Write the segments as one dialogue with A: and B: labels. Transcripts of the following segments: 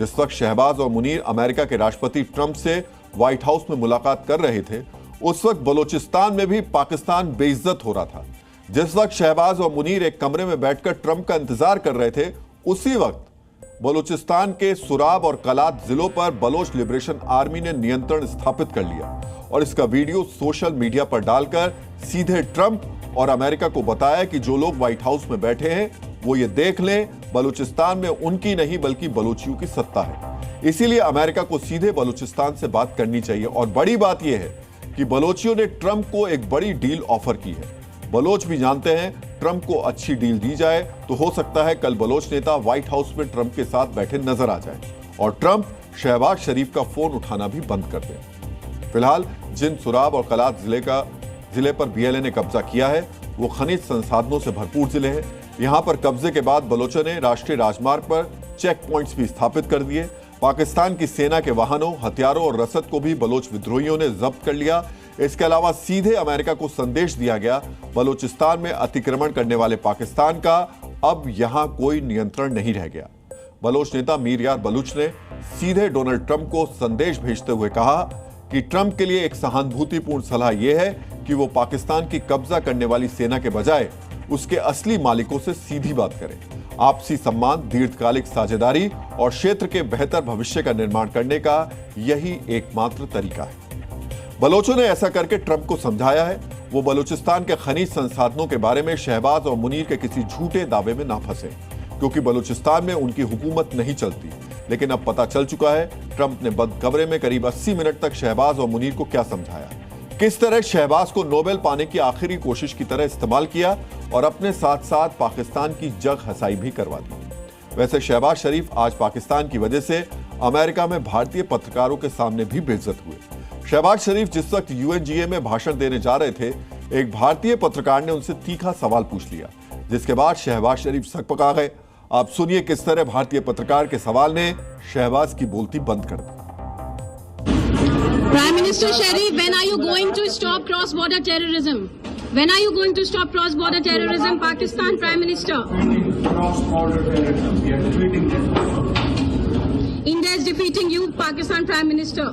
A: जिस वक्त शहबाज और मुनीर अमेरिका के राष्ट्रपति ट्रंप से व्हाइट हाउस में मुलाकात कर रहे थे, उस वक्त बलूचिस्तान में भी पाकिस्तान बेइज्जत हो रहा था। जिस वक्त शहबाज और मुनीर एक कमरे में बैठकर ट्रंप का इंतजार कर रहे थे, उसी वक्त बलूचिस्तान के सुराब और कलात जिलों पर बलोच लिबरेशन आर्मी ने नियंत्रण स्थापित कर लिया और इसका वीडियो सोशल मीडिया पर डालकर सीधे ट्रंप और अमेरिका को बताया कि जो लोग व्हाइट हाउस में बैठे हैं वो ये देख लें, बलूचिस्तान में उनकी नहीं बल्कि बलूचियों की सत्ता है। इसीलिए अमेरिका को सीधे बलूचिस्तान से बात करनी चाहिए। और बड़ी बात यह है कि बलोचियों ने ट्रंप को एक बड़ी डील ऑफर की है। बलोच भी जानते हैं ट्रंप को अच्छी डील दी जाए तो हो सकता है कल बलोच नेता व्हाइट हाउस में ट्रंप के साथ बैठे नजर आ जाए और ट्रंप शहबाज शरीफ का फोन उठाना भी बंद कर दे। फिलहाल जिन सुराब और कलात जिले पर बीएलए ने कब्जा किया है वो खनिज संसाधनों से भरपूर जिले हैं। यहां पर कब्जे के बाद बलोचों ने राष्ट्रीय राजमार्ग पर चेक पॉइंट्स भी स्थापित कर दिए। पाकिस्तान की सेना के वाहनों, हथियारों और रसद को भी बलोच विद्रोहियों ने जब्त कर लिया। इसके अलावा सीधे अमेरिका को संदेश दिया गया, बलूचिस्तान में अतिक्रमण करने वाले पाकिस्तान का अब यहां कोई नियंत्रण नहीं रह गया। बलोच नेता मीर यार बलूच ने सीधे डोनाल्ड ट्रंप को संदेश भेजते हुए कहा कि ट्रंप के लिए एक सहानुभूतिपूर्ण सलाह यह है कि वो पाकिस्तान की कब्जा करने वाली सेना के बजाय उसके असली मालिकों से सीधी बात करें। आपसी सम्मान, दीर्घकालिक साझेदारी और क्षेत्र के बेहतर भविष्य का निर्माण करने का यही एकमात्र तरीका है। बलोचों ने ऐसा करके ट्रंप को समझाया है वो बलूचिस्तान के खनिज संसाधनों के बारे में शहबाज और मुनीर के किसी झूठे दावे में ना फंसे, क्योंकि बलूचिस्तान में उनकी हुकूमत नहीं चलती। लेकिन अब पता चल चुका है ट्रंप ने बंद कमरे में करीब 80 मिनट तक शहबाज और मुनीर को क्या समझाया, किस तरह शहबाज को नोबेल पाने की आखिरी कोशिश की तरह इस्तेमाल किया और अपने साथ साथ पाकिस्तान की जग हसाई भी करवा दी। वैसे शहबाज शरीफ आज पाकिस्तान की वजह से अमेरिका में भारतीय पत्रकारों के सामने भी बेइज्जत हुए। शहबाज शरीफ जिस वक्त यूएनजीए में भाषण देने जा रहे थे, एक भारतीय पत्रकार ने उनसे तीखा सवाल पूछ लिया, जिसके बाद शहबाज शरीफ सकपका गए। आप सुनिए किस तरह भारतीय पत्रकार के सवाल ने शहबाज की बोलती बंद कर दी।
B: Prime Minister Sharif, when are you going to stop cross-border terrorism? When are you going to stop cross-border terrorism, Pakistan Prime Minister?
C: Cross-border terrorism, we are defeating them.
B: India is defeating you, Pakistan Prime Minister.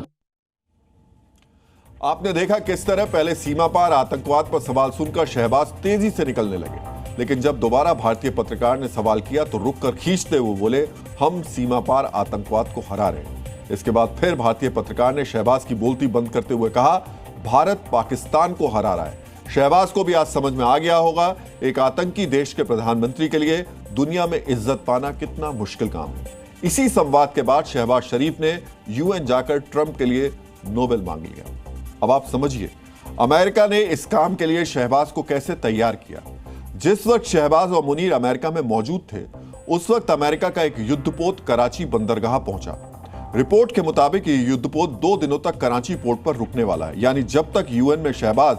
A: आपने देखा किस तरह पहले सीमा पार आतंकवाद पर सवाल सुनकर शहबाज तेजी से निकलने लगे, लेकिन जब दोबारा भारतीय पत्रकार ने सवाल किया तो रुक कर खींचते हुए बोले, हम सीमा पार आतंकवाद को हरा रहे हैं। इसके बाद फिर भारतीय पत्रकार ने शहबाज की बोलती बंद करते हुए कहा, भारत पाकिस्तान को हरा रहा है। शहबाज को भी आज समझ में आ गया होगा एक आतंकी देश के प्रधानमंत्री के लिए दुनिया में इज्जत पाना कितना मुश्किल काम है। इसी संवाद के बाद शहबाज शरीफ ने यूएन जाकर ट्रंप के लिए नोबेल मांग लिया। अब आप समझिए अमेरिका ने इस काम के लिए शहबाज को कैसे तैयार किया। जिस वक्त शहबाज और मुनीर अमेरिका में मौजूद थे, उस वक्त अमेरिका का एक युद्धपोत कराची बंदरगाह पहुंचा। रिपोर्ट के मुताबिक ये युद्धपोत 2 दिनों तक कराची पोर्ट पर रुकने वाला है, यानी जब तक यूएन में शहबाज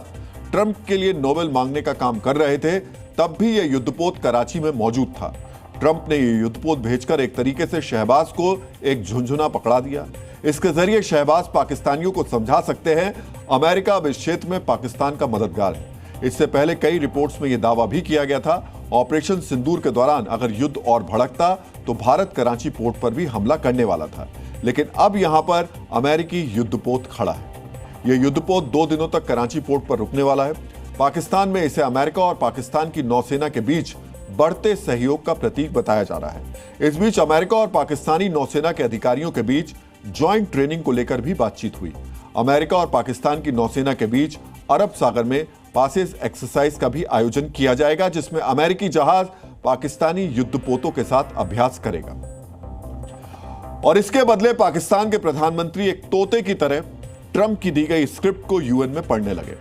A: ट्रंप के लिए नोबेल मांगने का काम कर रहे थे, तब भी यह युद्धपोत कराची में मौजूद था। ट्रंप ने यह युद्धपोत भेजकर एक तरीके से शहबाज को एक झुंझुना पकड़ा दिया। इसके जरिए शहबाज पाकिस्तानियों को समझा सकते हैं अमेरिका अब इस क्षेत्र में पाकिस्तान का मददगार है। इससे पहले कई रिपोर्ट्स में यह दावा भी किया गया था, ऑपरेशन सिंदूर के दौरान अगर युद्ध और भड़कता तो भारत कराची पोर्ट पर भी हमला करने वाला था। लेकिन अब यहां पर अमेरिकी युद्धपोत खड़ा है। यह युद्धपोत 2 दिनों तक कराची पोर्ट पर रुकने वाला है। पाकिस्तान में इसे अमेरिका और पाकिस्तान की नौसेना के बीच बढ़ते सहयोग का प्रतीक बताया जा रहा है। इस बीच अमेरिका और पाकिस्तानी नौसेना के अधिकारियों के बीच ज्वाइंट ट्रेनिंग को लेकर भी बातचीत हुई। अमेरिका और पाकिस्तान की नौसेना के बीच अरब सागर में पासेस एक्सरसाइज का भी आयोजन किया जाएगा, जिसमें अमेरिकी जहाज पाकिस्तानी युद्धपोतों के साथ अभ्यास करेगा और इसके बदले पाकिस्तान के प्रधानमंत्री एक तोते की तरह ट्रंप की दी गई स्क्रिप्ट को यूएन में पढ़ने लगे।